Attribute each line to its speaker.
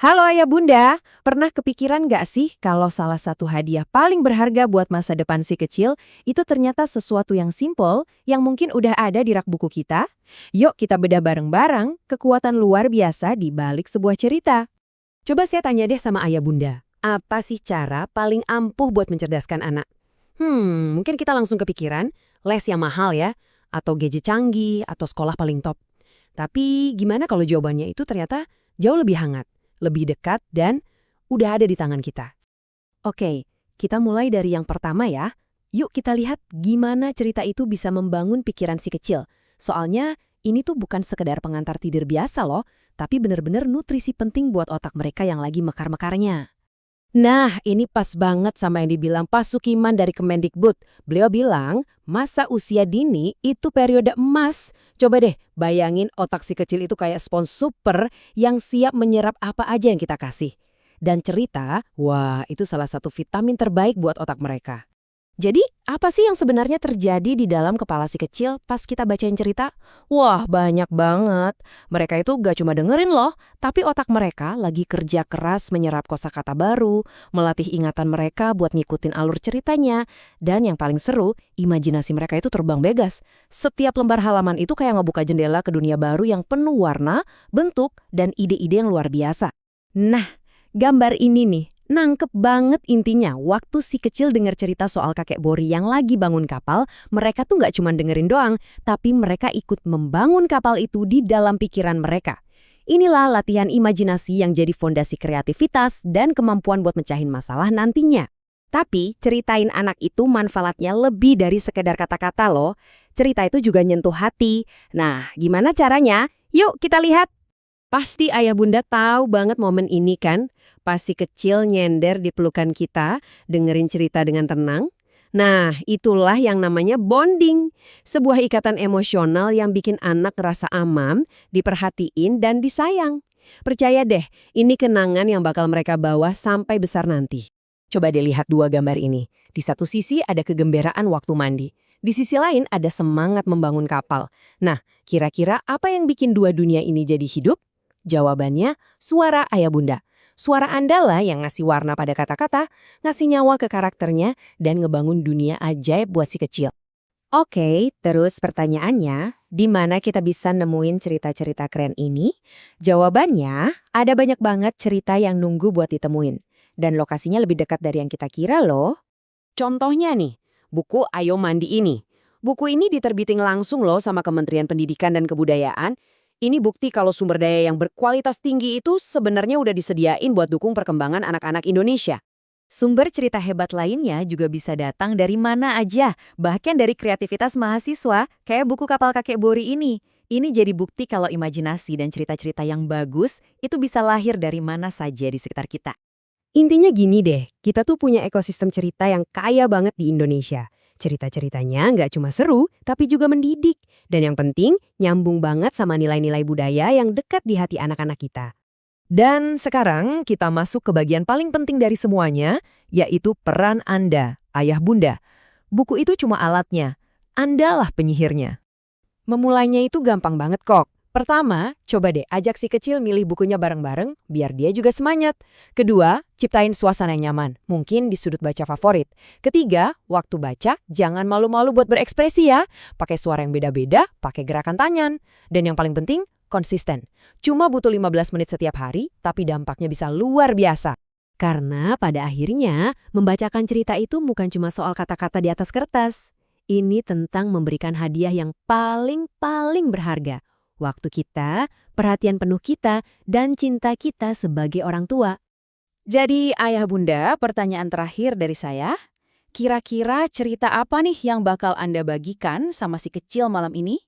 Speaker 1: Halo Ayah Bunda, pernah kepikiran nggak sih kalau salah satu hadiah paling berharga buat masa depan si kecil itu ternyata sesuatu yang simpel yang mungkin udah ada di rak buku kita? Yuk kita bedah bareng-bareng kekuatan luar biasa di balik sebuah cerita.
Speaker 2: Coba saya tanya deh sama ayah bunda, apa sih cara paling ampuh buat mencerdaskan anak? Mungkin kita langsung kepikiran, les yang mahal ya, atau gadget canggih, atau sekolah paling top. Tapi gimana kalau jawabannya itu ternyata jauh lebih hangat, lebih dekat, dan udah ada di tangan kita? Oke, kita mulai dari yang pertama ya. Yuk kita lihat gimana cerita itu bisa membangun pikiran si kecil. Soalnya ini tuh bukan sekedar pengantar tidur biasa loh, tapi benar-benar nutrisi penting buat otak mereka yang lagi mekar-mekarnya. Nah, ini pas banget sama yang dibilang Pak Sukiman dari Kemendikbud. Beliau bilang, masa usia dini itu periode emas. Coba deh, bayangin otak si kecil itu kayak spons super yang siap menyerap apa aja yang kita kasih. Dan cerita, wah itu salah satu vitamin terbaik buat otak mereka. Jadi, apa sih yang sebenarnya terjadi di dalam kepala si kecil pas kita bacain cerita? Wah, banyak banget. Mereka itu gak cuma dengerin loh, tapi otak mereka lagi kerja keras menyerap kosakata baru, melatih ingatan mereka buat ngikutin alur ceritanya. Dan yang paling seru, imajinasi mereka itu terbang bebas. Setiap lembar halaman itu kayak ngebuka jendela ke dunia baru yang penuh warna, bentuk, dan ide-ide yang luar biasa. Nah, gambar ini nih, nangkep banget intinya. Waktu si kecil dengar cerita soal kakek Bori yang lagi bangun kapal, mereka tuh nggak cuma dengerin doang, tapi mereka ikut membangun kapal itu di dalam pikiran mereka. Inilah latihan imajinasi yang jadi fondasi kreativitas dan kemampuan buat mecahin masalah nantinya. Tapi ceritain anak itu manfaatnya lebih dari sekedar kata-kata loh. Cerita itu juga nyentuh hati. Nah, gimana caranya? Yuk kita lihat. Pasti ayah bunda tahu banget momen ini kan? Pas si kecil nyender di pelukan kita, dengerin cerita dengan tenang. Nah, itulah yang namanya bonding. Sebuah ikatan emosional yang bikin anak ngerasa aman, diperhatiin, dan disayang. Percaya deh, ini kenangan yang bakal mereka bawa sampai besar nanti. Coba deh lihat dua gambar ini. Di satu sisi ada kegemberaan waktu mandi. Di sisi lain ada semangat membangun kapal. Nah, kira-kira apa yang bikin dua dunia ini jadi hidup? Jawabannya, suara ayah bunda. Suara Anda lah yang ngasih warna pada kata-kata, ngasih nyawa ke karakternya, dan ngebangun dunia ajaib buat si kecil. Oke, terus pertanyaannya, di mana kita bisa nemuin cerita-cerita keren ini? Jawabannya, ada banyak banget cerita yang nunggu buat ditemuin. Dan lokasinya lebih dekat dari yang kita kira loh. Contohnya nih, buku Ayo Mandi ini. Buku ini diterbitin langsung loh sama Kementerian Pendidikan dan Kebudayaan. Ini bukti kalau sumber daya yang berkualitas tinggi itu sebenarnya udah disediain buat dukung perkembangan anak-anak Indonesia. Sumber cerita hebat lainnya juga bisa datang dari mana aja, bahkan dari kreativitas mahasiswa, kayak buku Kapal Kakek Bori ini. Ini jadi bukti kalau imajinasi dan cerita-cerita yang bagus itu bisa lahir dari mana saja di sekitar kita. Intinya gini deh, kita tuh punya ekosistem cerita yang kaya banget di Indonesia. Cerita-ceritanya nggak cuma seru, tapi juga mendidik. Dan yang penting, nyambung banget sama nilai-nilai budaya yang dekat di hati anak-anak kita. Dan sekarang kita masuk ke bagian paling penting dari semuanya, yaitu peran Anda, ayah bunda. Buku itu cuma alatnya, Andalah penyihirnya. Memulainya itu gampang banget kok. Pertama, coba deh ajak si kecil milih bukunya bareng-bareng, biar dia juga semangat. Kedua, ciptain suasana yang nyaman, mungkin di sudut baca favorit. Ketiga, waktu baca, jangan malu-malu buat berekspresi ya. Pakai suara yang beda-beda, pakai gerakan tangan. Dan yang paling penting, konsisten. Cuma butuh 15 menit setiap hari, tapi dampaknya bisa luar biasa. Karena pada akhirnya, membacakan cerita itu bukan cuma soal kata-kata di atas kertas. Ini tentang memberikan hadiah yang paling berharga. Waktu kita, perhatian penuh kita, dan cinta kita sebagai orang tua. Jadi ayah bunda, pertanyaan terakhir dari saya, kira-kira cerita apa nih yang bakal Anda bagikan sama si kecil malam ini?